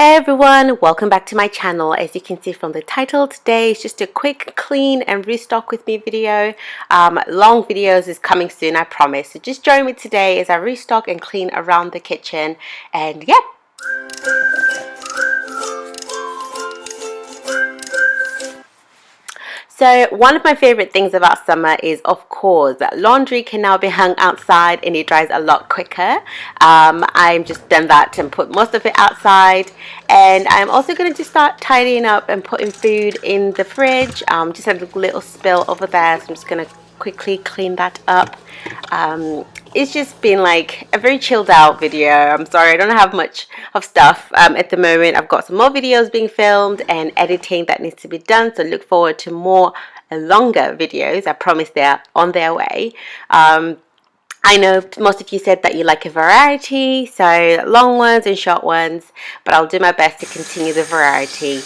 Hey everyone, welcome back to my channel. As you can see from the title, today is just a quick clean and restock with me video. Long videos is coming soon, I promise. So just join me today as I restock and clean around the kitchen. And yep. So one of my favorite things about summer is, of course, that laundry can now be hung outside and it dries a lot quicker. I'm just done that and put most of it outside, and I'm also going to just start tidying up and putting food in the fridge. Just had a little spill over there, so I'm just going to quickly clean that up. It's just been like a very chilled out video. I'm sorry I don't have much of stuff at the moment. I've got some more videos being filmed and editing that needs to be done, so look forward to more longer videos. I promise they're on their way. I know most of you said that you like a variety, so long ones and short ones, but I'll do my best to continue the variety.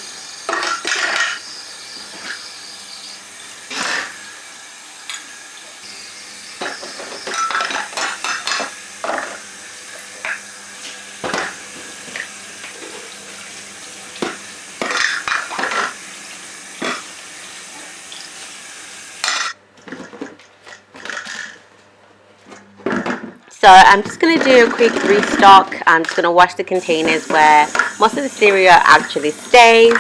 So I'm just going to do a quick restock. I'm just going to wash the containers where most of the cereal actually stays.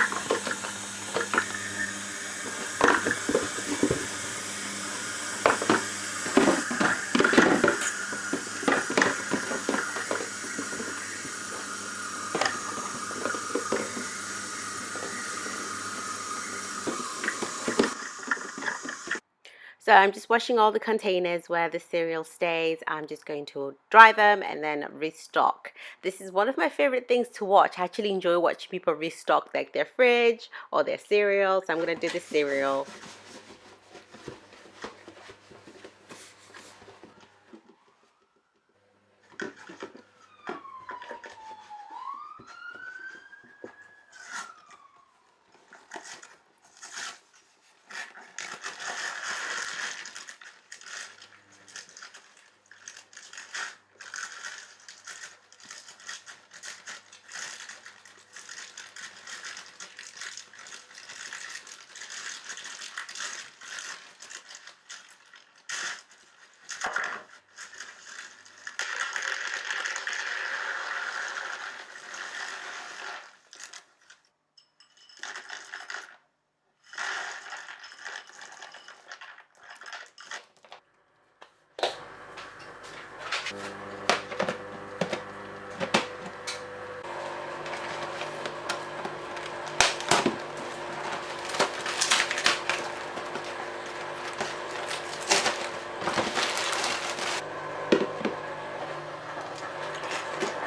So I'm just washing all the containers where the cereal stays. I'm just going to dry them and then restock. This is one of my favorite things to watch. I actually enjoy watching people restock like their fridge or their cereal. So I'm going to do the cereal.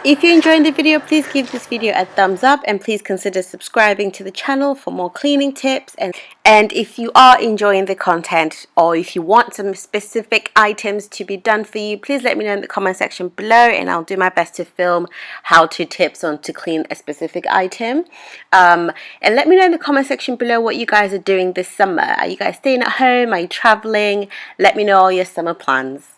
If you're enjoying the video, please give this video a thumbs up and please consider subscribing to the channel for more cleaning tips. And if you are enjoying the content, or if you want some specific items to be done for you, please let me know in the comment section below and I'll do my best to film how-to tips on to clean a specific item. And let me know in the comment section below what you guys are doing this summer. Are you guys staying at home? Are you traveling? Let me know all your summer plans.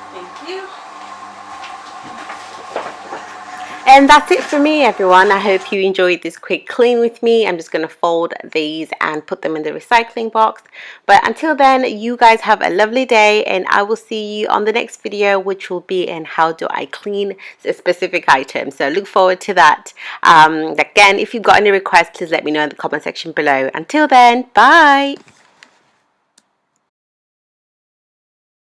Thank you. And that's it for me, everyone. I hope you enjoyed this quick clean with me. I'm just going to fold these and put them in the recycling box. But until then, you guys have a lovely day and I will see you on the next video, which will be in how do I clean a specific item. So look forward to that. Again, if you've got any requests, please let me know in the comment section below. Until then, bye.